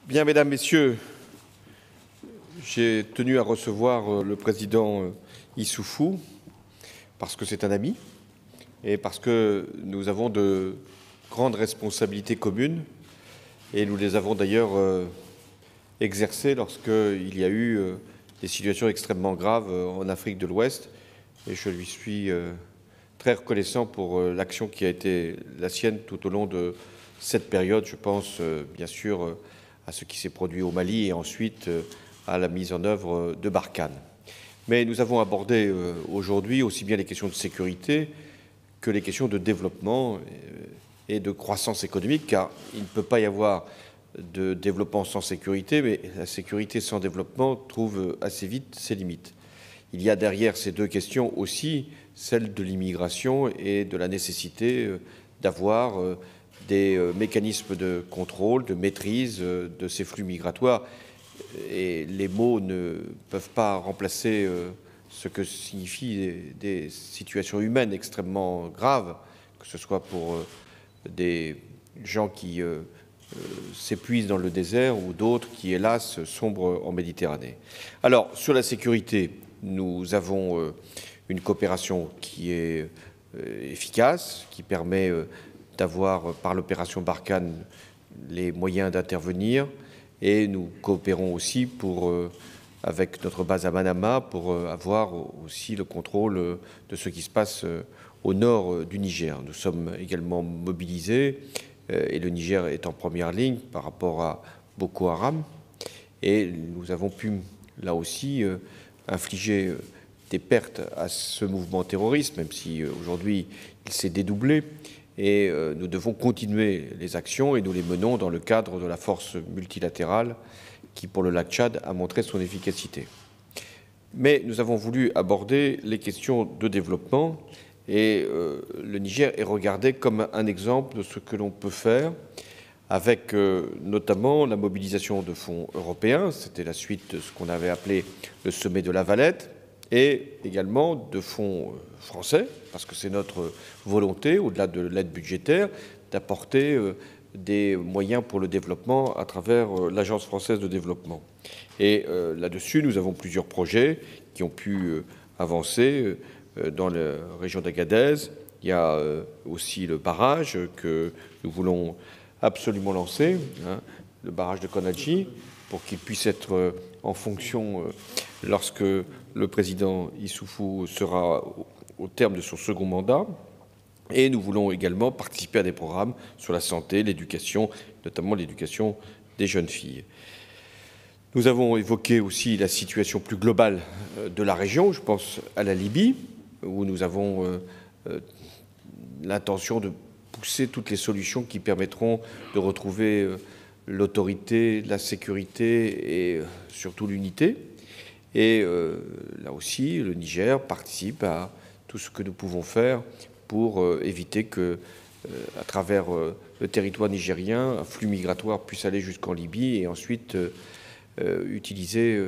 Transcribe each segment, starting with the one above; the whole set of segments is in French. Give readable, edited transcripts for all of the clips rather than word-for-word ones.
Bien, Mesdames, Messieurs, j'ai tenu à recevoir le président Issoufou parce que c'est un ami et parce que nous avons de grandes responsabilités communes et nous les avons d'ailleurs exercées lorsqu'il y a eu des situations extrêmement graves en Afrique de l'Ouest et je lui suis très reconnaissant pour l'action qui a été la sienne tout au long de cette période. Je pense bien sûr à ce qui s'est produit au Mali et ensuite à la mise en œuvre de Barkhane. Mais nous avons abordé aujourd'hui aussi bien les questions de sécurité que les questions de développement et de croissance économique, car il ne peut pas y avoir de développement sans sécurité, mais la sécurité sans développement trouve assez vite ses limites. Il y a derrière ces deux questions aussi celle de l'immigration et de la nécessité d'avoir des mécanismes de contrôle, de maîtrise de ces flux migratoires. Et les mots ne peuvent pas remplacer ce que signifient des situations humaines extrêmement graves, que ce soit pour des gens qui s'épuisent dans le désert ou d'autres qui, hélas, sombrent en Méditerranée. Alors, sur la sécurité, nous avons une coopération qui est efficace, qui permet d'avoir, par l'opération Barkhane, les moyens d'intervenir. Et nous coopérons aussi avec notre base à Manama pour avoir aussi le contrôle de ce qui se passe au nord du Niger. Nous sommes également mobilisés et le Niger est en première ligne par rapport à Boko Haram. Et nous avons pu, là aussi, infliger des pertes à ce mouvement terroriste, même si aujourd'hui il s'est dédoublé. Et nous devons continuer les actions et nous les menons dans le cadre de la force multilatérale qui, pour le lac Tchad, a montré son efficacité. Mais nous avons voulu aborder les questions de développement et le Niger est regardé comme un exemple de ce que l'on peut faire avec notamment la mobilisation de fonds européens, c'était la suite de ce qu'on avait appelé le sommet de La Valette, et également de fonds français, parce que c'est notre volonté, au-delà de l'aide budgétaire, d'apporter des moyens pour le développement à travers l'Agence française de développement. Et là-dessus, nous avons plusieurs projets qui ont pu avancer dans la région d'Agadez. Il y a aussi le barrage que nous voulons absolument lancer, le barrage de Konadji, pour qu'il puisse être en fonction lorsque le président Issoufou sera au terme de son second mandat. Et nous voulons également participer à des programmes sur la santé, l'éducation, notamment l'éducation des jeunes filles. Nous avons évoqué aussi la situation plus globale de la région, je pense à la Libye, où nous avons l'intention de pousser toutes les solutions qui permettront de retrouver l'autorité, la sécurité et surtout l'unité. Et là aussi, le Niger participe à tout ce que nous pouvons faire pour éviter que, à travers le territoire nigérien, un flux migratoire puisse aller jusqu'en Libye et ensuite utiliser,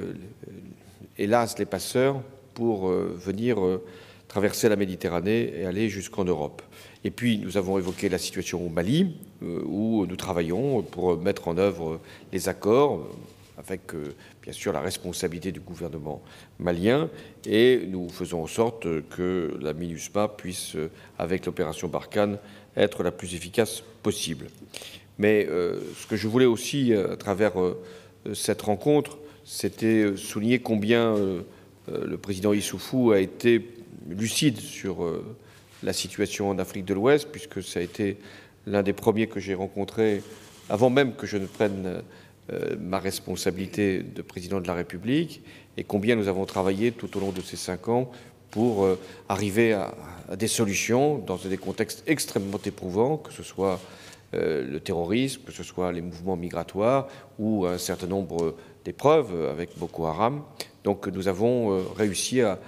hélas, les passeurs pour venir traverser la Méditerranée et aller jusqu'en Europe. Et puis, nous avons évoqué la situation au Mali, où nous travaillons pour mettre en œuvre les accords, avec bien sûr la responsabilité du gouvernement malien, et nous faisons en sorte que la MINUSMA puisse, avec l'opération Barkhane, être la plus efficace possible. Mais ce que je voulais aussi, à travers cette rencontre, c'était souligner combien le président Issoufou a été lucide sur la situation en Afrique de l'Ouest, puisque ça a été l'un des premiers que j'ai rencontré avant même que je ne prenne ma responsabilité de président de la République, et combien nous avons travaillé tout au long de ces 5 ans pour arriver à des solutions dans des contextes extrêmement éprouvants, que ce soit le terrorisme, que ce soit les mouvements migratoires ou un certain nombre d'épreuves avec Boko Haram. Donc nous avons réussi à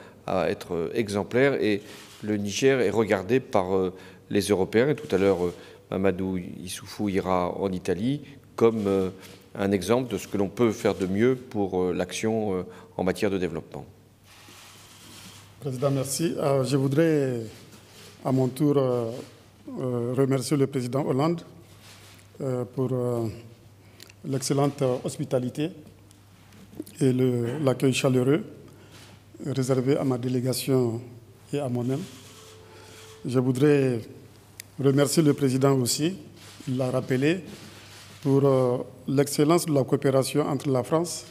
être exemplaires et le Niger est regardé par les Européens. Et tout à l'heure, Mamadou Issoufou ira en Italie comme un exemple de ce que l'on peut faire de mieux pour l'action en matière de développement. Président, merci. Je voudrais à mon tour remercier le président Hollande pour l'excellente hospitalité et l'accueil chaleureux réservé à ma délégation et à moi-même. Je voudrais remercier le président aussi, il l'a rappelé, pour l'excellence de la coopération entre la France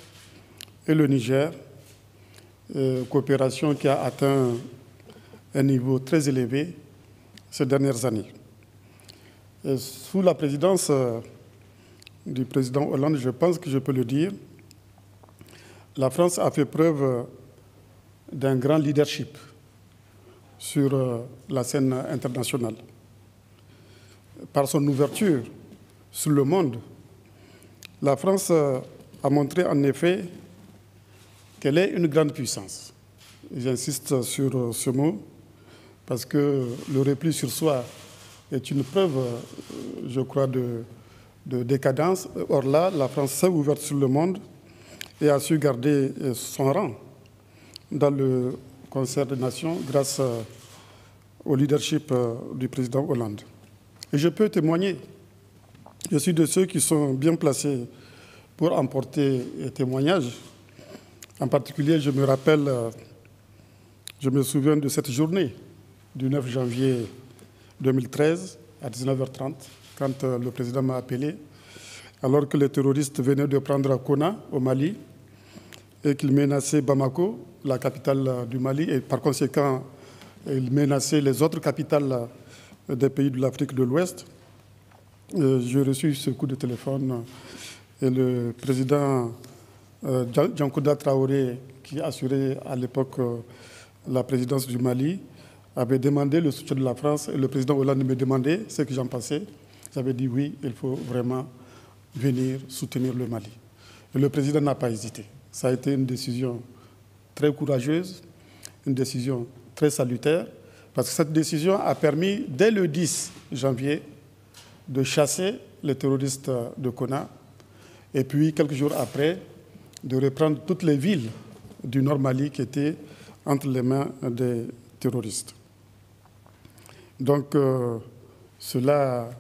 et le Niger, coopération qui a atteint un niveau très élevé ces dernières années. Et sous la présidence du président Hollande, je pense que je peux le dire, la France a fait preuve d'un grand leadership sur la scène internationale. Par son ouverture sur le monde, la France a montré en effet qu'elle est une grande puissance. J'insiste sur ce mot parce que le repli sur soi est une preuve, je crois, de décadence. Or là, la France s'est ouverte sur le monde et a su garder son rang dans le concert des nations grâce au leadership du président Hollande. Et je peux témoigner, je suis de ceux qui sont bien placés pour emporter témoignage. En particulier, je me souviens de cette journée du 9 janvier 2013 à 19h30, quand le président m'a appelé, alors que les terroristes venaient de prendre Konna au Mali et qu'ils menaçaient Bamako, la capitale du Mali, et par conséquent, ils menaçaient les autres capitales des pays de l'Afrique de l'Ouest. J'ai reçu ce coup de téléphone et le président Yankouda Traoré, qui assurait à l'époque la présidence du Mali, avait demandé le soutien de la France et le président Hollande me demandait ce que j'en pensais. J'avais dit oui, il faut vraiment venir soutenir le Mali. Et le président n'a pas hésité. Ça a été une décision très courageuse, une décision très salutaire, parce que cette décision a permis, dès le 10 janvier, de chasser les terroristes de Konna, et puis quelques jours après, de reprendre toutes les villes du Nord Mali qui étaient entre les mains des terroristes. Donc, cela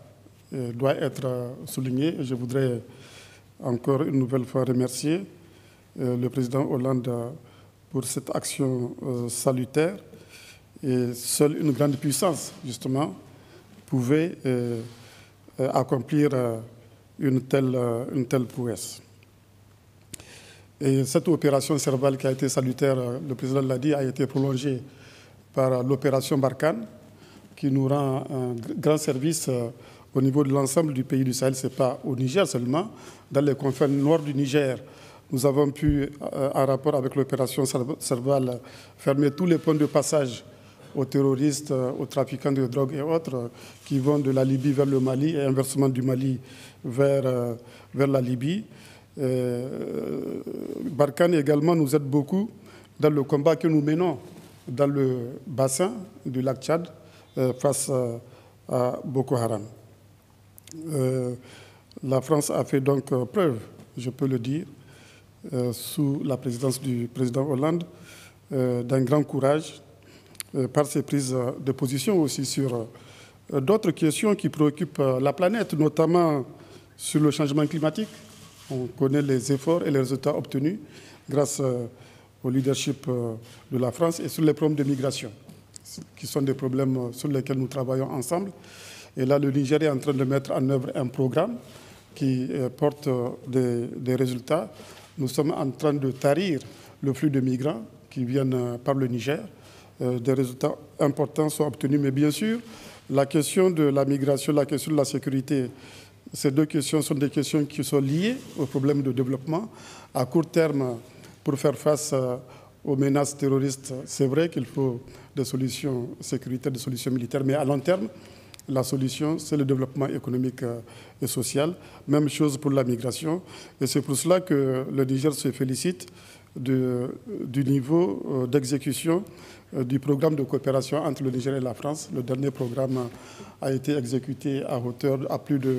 doit être souligné. Et je voudrais encore une nouvelle fois remercier le président Hollande pour cette action salutaire. Et seule une grande puissance, justement, pouvait accomplir une telle prouesse. Et cette opération Serval qui a été salutaire, le président l'a dit, a été prolongée par l'opération Barkhane, qui nous rend un grand service au niveau de l'ensemble du pays du Sahel. Ce n'est pas au Niger seulement. Dans les confins nord du Niger, nous avons pu, en rapport avec l'opération Serval, fermer tous les points de passage aux terroristes, aux trafiquants de drogue et autres, qui vont de la Libye vers le Mali et inversement du Mali vers la Libye. Barkhane également nous aide beaucoup dans le combat que nous menons dans le bassin du lac Tchad face à Boko Haram. La France a fait donc preuve, je peux le dire, sous la présidence du président Hollande, d'un grand courage par ses prises de position aussi sur d'autres questions qui préoccupent la planète, notamment sur le changement climatique. On connaît les efforts et les résultats obtenus grâce au leadership de la France et sur les problèmes de migration, qui sont des problèmes sur lesquels nous travaillons ensemble. Et là, le Niger est en train de mettre en œuvre un programme qui porte des résultats. Nous sommes en train de tarir le flux de migrants qui viennent par le Niger. Des résultats importants sont obtenus, mais bien sûr, la question de la migration, la question de la sécurité, ces deux questions sont des questions qui sont liées aux problèmes de développement. À court terme, pour faire face aux menaces terroristes, c'est vrai qu'il faut des solutions sécuritaires, des solutions militaires, mais à long terme, la solution, c'est le développement économique et social. Même chose pour la migration. Et c'est pour cela que le Niger se félicite du niveau d'exécution du programme de coopération entre le Niger et la France. Le dernier programme a été exécuté à hauteur à plus de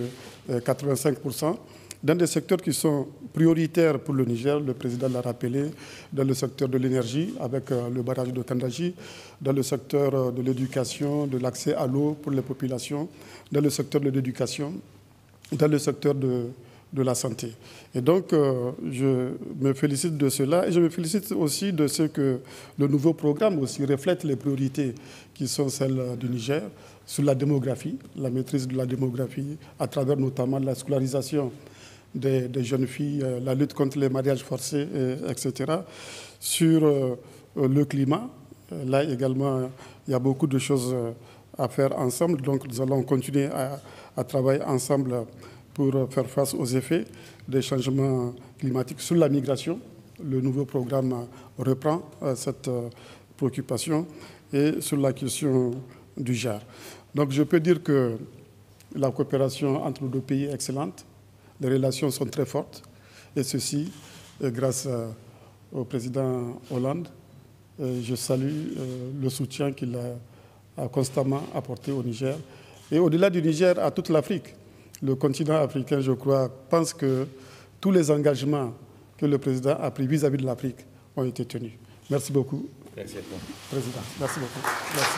85%. Dans des secteurs qui sont prioritaires pour le Niger, le président l'a rappelé, dans le secteur de l'énergie, avec le barrage de Tandaji, dans le secteur de l'éducation, de l'accès à l'eau pour les populations, dans le secteur de l'éducation, dans le secteur de de la santé. Et donc, je me félicite de cela et je me félicite aussi de ce que le nouveau programme aussi reflète les priorités qui sont celles du Niger sur la démographie, la maîtrise de la démographie à travers notamment la scolarisation des jeunes filles, la lutte contre les mariages forcés, etc. Sur le climat, là également, il y a beaucoup de choses à faire ensemble. Donc, nous allons continuer à travailler ensemble pour faire face aux effets des changements climatiques. Sur la migration, le nouveau programme reprend cette préoccupation et sur la question du genre. Donc, je peux dire que la coopération entre nos deux pays est excellente. Les relations sont très fortes et ceci grâce au président Hollande. Je salue le soutien qu'il a constamment apporté au Niger et au-delà du Niger à toute l'Afrique. Le continent africain, je crois, pense que tous les engagements que le président a pris vis-à-vis de l'Afrique ont été tenus. Merci beaucoup. Merci à toi. Président. Merci beaucoup. Merci.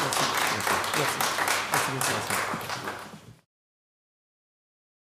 Merci. Merci. Merci.